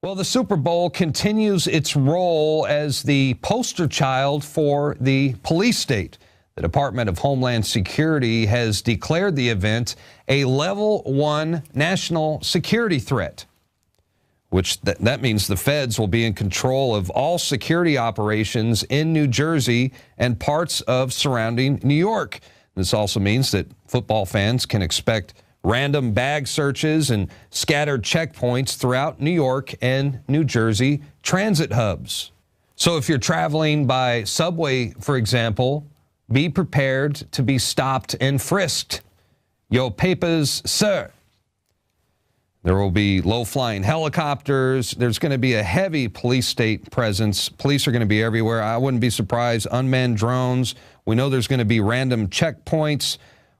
Well, the Super Bowl continues its role as the poster child for the police state. The Department of Homeland Security has declared the event a Level 1 national security threat, which that means the feds will be in control of all security operations in New Jersey and parts of surrounding New York. This also means that football fans can expect random bag searches and scattered checkpoints throughout New York and New Jersey transit hubs. So if you're traveling by subway, for example, be prepared to be stopped and frisked. Yo papers, sir. There will be low-flying helicopters. There's going to be a heavy police state presence. Police are going to be everywhere. I wouldn't be surprised. Unmanned drones. We know there's going to be random checkpoints.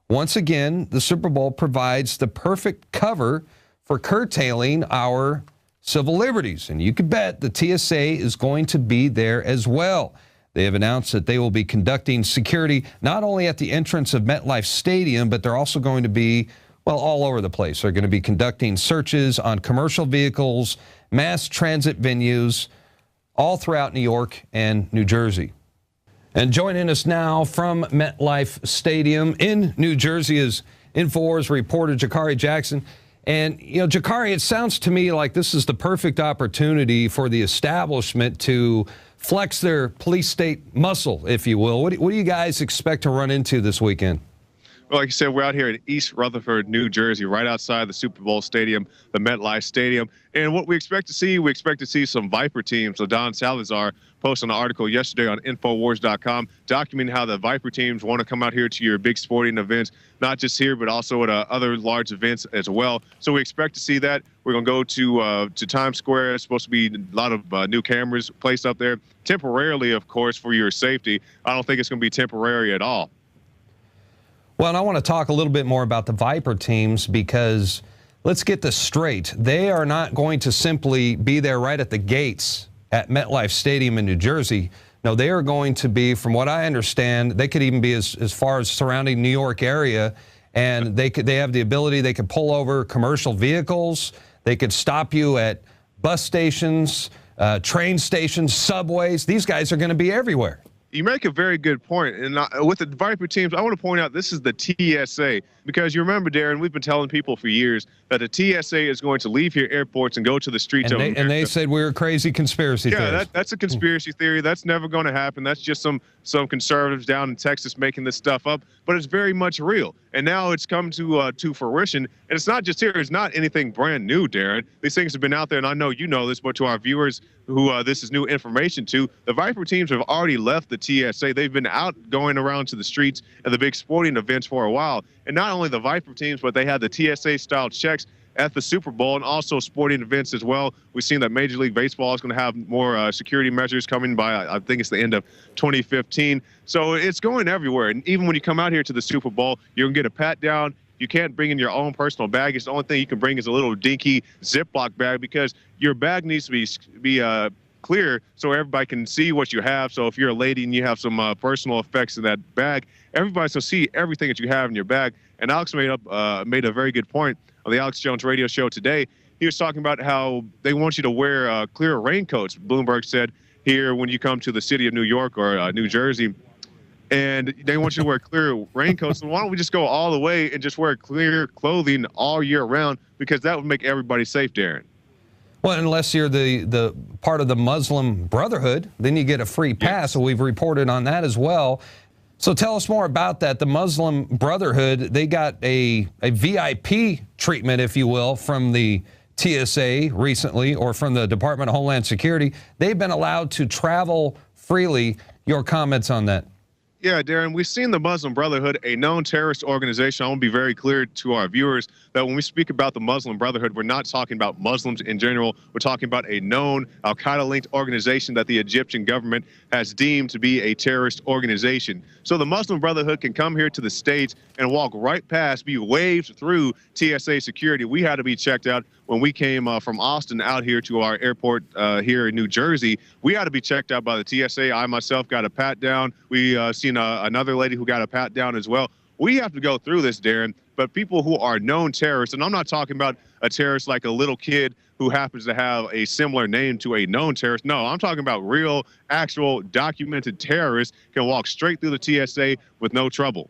Once again, the Super Bowl provides the perfect cover for curtailing our civil liberties. And you can bet the TSA is going to be there as well. They have announced that they will be conducting security not only at the entrance of Metlife Stadium, but they're also going to be, well, all over the place. They're going to be conducting searches on commercial vehicles, mass transit venues, all throughout New York and New Jersey. And joining us now from Metlife Stadium in New Jersey is InfoWars reporter Jakari Jackson. And, you know, Jakari, it sounds to me like this is the perfect opportunity for the establishment to flex their police state muscle, if you will. What do you guys expect to run into this weekend? Well, like you said, we're out here in East Rutherford, New Jersey, right outside the Super Bowl stadium, the MetLife Stadium. And what we expect to see some VIPR teams. So Don Salazar posted an article yesterday on Infowars.com documenting how the VIPR teams want to come out here to your big sporting events, not just here, but also at other large events as well. So we expect to see that. We're going to go to Times Square. It's supposed to be a lot of new cameras placed up there, temporarily, of course, for your safety. I don't think it's going to be temporary at all. Well, and I want to talk a little bit more about the VIPR teams because let's get this straight. They are not going to simply be there right at the gates at MetLife Stadium in New Jersey. No, they are going to be, from what I understand, they could even be as far as surrounding New York area, and they have the ability, they could pull over commercial vehicles, they could stop you at bus stations, train stations, subways. These guys are going to be everywhere. You make a very good point. And with the VIPR teams, I want to point out this is the TSA, because you remember, Darren, we've been telling people for years that the TSA is going to leave here airports and go to the streets. And they said we were crazy conspiracy theories. Yeah, that's a conspiracy theory. That's never going to happen. That's just some conservatives down in Texas making this stuff up. But it's very much real. And now it's come to fruition. And it's not just here. It's not anything brand new, Darren. These things have been out there, and I know you know this, but to our viewers who this is new information to, the VIPR teams have already left the TSA. They've been out going around to the streets and the big sporting events for a while. And not only the VIPR teams, but they had the TSA-style checks at the Super Bowl and also sporting events as well. We've seen that Major League Baseball is going to have more security measures coming by, I think it's the end of 2015. So it's going everywhere. And even when you come out here to the Super Bowl, you're going to get a pat down. You can't bring in your own personal baggage. The only thing you can bring is a little dinky Ziploc bag, because your bag needs to be clear so everybody can see what you have. So if you're a lady and you have some personal effects in that bag, everybody's going to see everything that you have in your bag. And Alex made a very good point on the Alex Jones radio show today. He was talking about how they want you to wear clear raincoats, Bloomberg said, here when you come to the city of New York or New Jersey. And they want you to wear clear raincoats. So why don't we just go all the way and just wear clear clothing all year round, because that would make everybody safe, Darren. Well, unless you're the part of the Muslim Brotherhood, then you get a free pass. Yes. So we've reported on that as well. So tell us more about that. The Muslim Brotherhood, they got a VIP treatment, if you will, from the TSA recently, or from the Department of Homeland Security. They've been allowed to travel freely. Your comments on that? Yeah, Darren, we've seen the Muslim Brotherhood, a known terrorist organization. I want to be very clear to our viewers that when we speak about the Muslim Brotherhood, we're not talking about Muslims in general. We're talking about a known al-Qaeda-linked organization that the Egyptian government has deemed to be a terrorist organization. So the Muslim Brotherhood can come here to the States and walk right past, be waved through TSA security. We had to be checked out when we came from Austin out here to our airport here in New Jersey. We had to be checked out by the TSA. I myself got a pat down. We seen another lady who got a pat down as well. We have to go through this, Darren, but people who are known terrorists, and I'm not talking about a terrorist like a little kid who happens to have a similar name to a known terrorist. No, I'm talking about real, actual, documented terrorists can walk straight through the TSA with no trouble.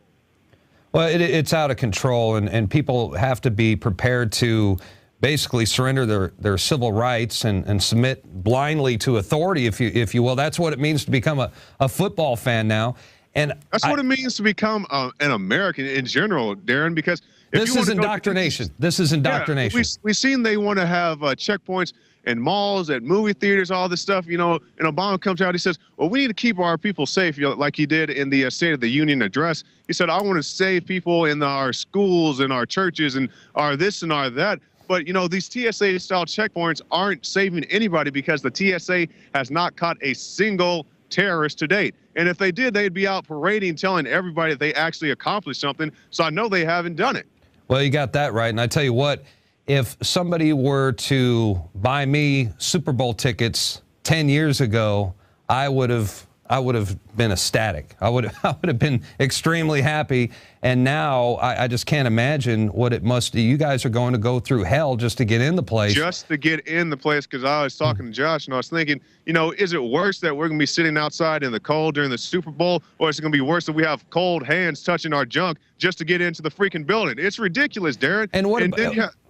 Well, it's out of control, and people have to be prepared to basically surrender their civil rights and submit blindly to authority, if you will. That's what it means to become a football fan now. And that's what it means to become an American in general, Darren, because this is indoctrination. This is indoctrination. Yeah, we've seen they want to have checkpoints in malls, at movie theaters, all this stuff, and Obama comes out, he says, well, we need to keep our people safe, like he did in the State of the Union address. He said, I want to save people in our schools and our churches and our this and our that. But, these TSA-style checkpoints aren't saving anybody because the TSA has not caught a single terrorist to date. And if they did, they'd be out parading, telling everybody that they actually accomplished something. So I know they haven't done it. Well, you got that right. And I tell you what, if somebody were to buy me Super Bowl tickets 10 years ago, I would have been ecstatic. I would have been extremely happy. And now I just can't imagine what it must do. You guys are going to go through hell just to get in the place. Just to get in the place, because I was talking to Josh and I was thinking, is it worse that we're going to be sitting outside in the cold during the Super Bowl, or is it going to be worse that we have cold hands touching our junk just to get into the freaking building? It's ridiculous, Darren. And what?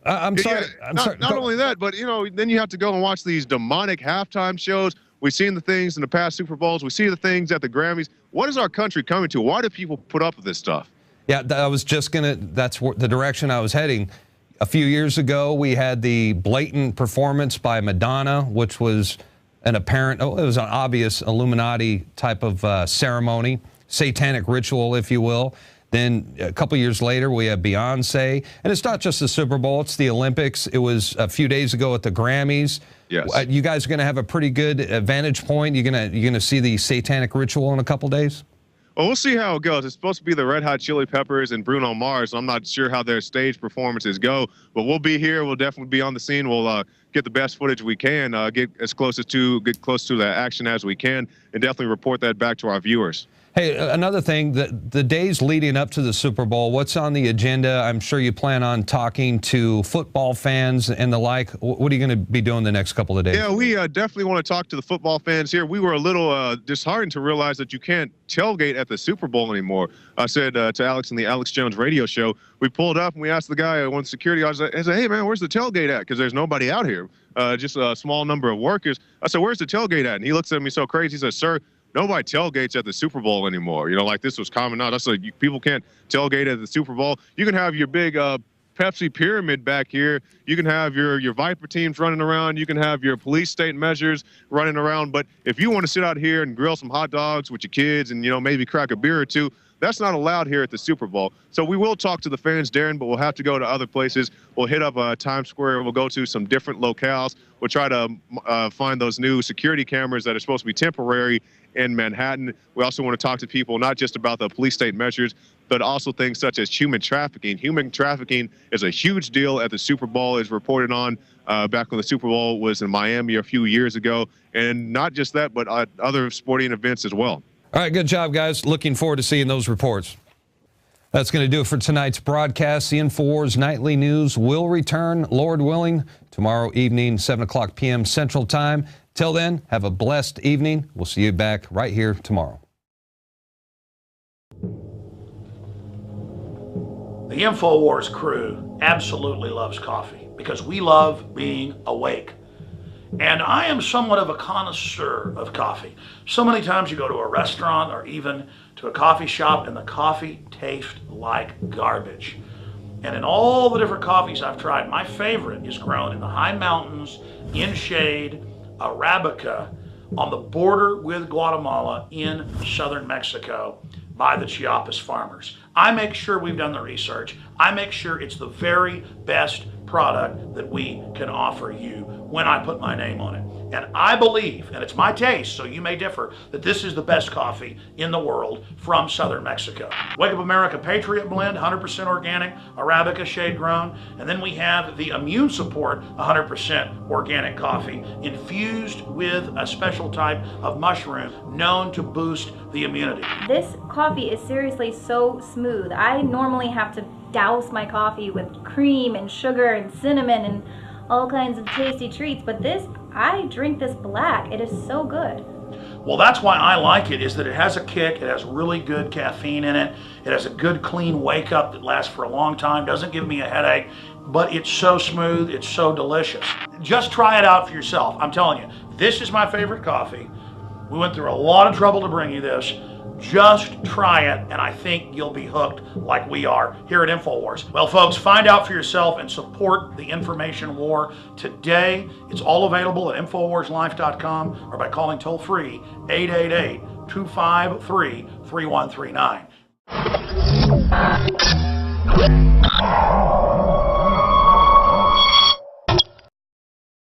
I'm sorry. Not only that, but then you have to go and watch these demonic halftime shows. We've seen the things in the past Super Bowls. We see the things at the Grammys. What is our country coming to? Why do people put up with this stuff? Yeah, that's the direction I was heading. A few years ago, we had the blatant performance by Madonna, which was it was an obvious Illuminati type of ceremony, satanic ritual, if you will. Then a couple years later, we have Beyonce. And it's not just the Super Bowl, it's the Olympics. It was a few days ago at the Grammys. Yes. You guys are going to have a pretty good vantage point. You're going to see the satanic ritual in a couple days? Well, we'll see how it goes. It's supposed to be the Red Hot Chili Peppers and Bruno Mars. I'm not sure how their stage performances go, but we'll be here. We'll definitely be on the scene. We'll get the best footage we can, get close to the action as we can, and definitely report that back to our viewers. Hey, another thing, the days leading up to the Super Bowl, what's on the agenda? I'm sure you plan on talking to football fans and the like. What are you going to be doing the next couple of days? Yeah, we definitely want to talk to the football fans here. We were a little disheartened to realize that you can't tailgate at the Super Bowl anymore. I said to Alex in the Alex Jones radio show, we pulled up and we asked the guy, one security, I said, hey, man, where's the tailgate at? Because there's nobody out here, just a small number of workers. I said, where's the tailgate at? And he looks at me so crazy. He says, sir, nobody tailgates at the Super Bowl anymore. Like this was common knowledge. I said, people can't tailgate at the Super Bowl. You can have your big Pepsi pyramid back here. You can have your VIPR teams running around. You can have your police state measures running around. But if you want to sit out here and grill some hot dogs with your kids and, maybe crack a beer or two, that's not allowed here at the Super Bowl. So we will talk to the fans, Darren, but we'll have to go to other places. We'll hit up Times Square. We'll go to some different locales. We'll try to find those new security cameras that are supposed to be temporary in Manhattan. We also want to talk to people not just about the police state measures, but also things such as human trafficking. Human trafficking is a huge deal at the Super Bowl, as reported on back when the Super Bowl was in Miami a few years ago. And not just that, but other sporting events as well. All right, good job, guys. Looking forward to seeing those reports. That's going to do it for tonight's broadcast. The InfoWars Nightly News will return, Lord willing, tomorrow evening, 7 o'clock p.m. Central Time. Till then, have a blessed evening. We'll see you back right here tomorrow. The InfoWars crew absolutely loves coffee because we love being awake. And I am somewhat of a connoisseur of coffee. So many times you go to a restaurant or even to a coffee shop and the coffee tastes like garbage. And in all the different coffees I've tried, my favorite is grown in the high mountains, in shade, Arabica, on the border with Guatemala in southern Mexico by the Chiapas farmers. I make sure we've done the research. I make sure it's the very best product that we can offer you when I put my name on it. And I believe, and it's my taste, so you may differ, that this is the best coffee in the world from Southern Mexico. Wake Up America Patriot Blend, 100% organic, Arabica shade grown. And then we have the Immune Support, 100% organic coffee, infused with a special type of mushroom known to boost the immunity. This coffee is seriously so smooth. I normally have to douse my coffee with cream and sugar and cinnamon and all kinds of tasty treats, but this, I drink this black. It is so good. Well, that's why I like it, is that it has a kick, it has really good caffeine in it, it has a good clean wake up that lasts for a long time, doesn't give me a headache, but it's so smooth, it's so delicious. Just try it out for yourself. I'm telling you, this is my favorite coffee. We went through a lot of trouble to bring you this. Just try it, and I think you'll be hooked like we are here at InfoWars. Well, folks, find out for yourself and support the information war today. It's all available at InfoWarsLife.com or by calling toll-free 888-253-3139.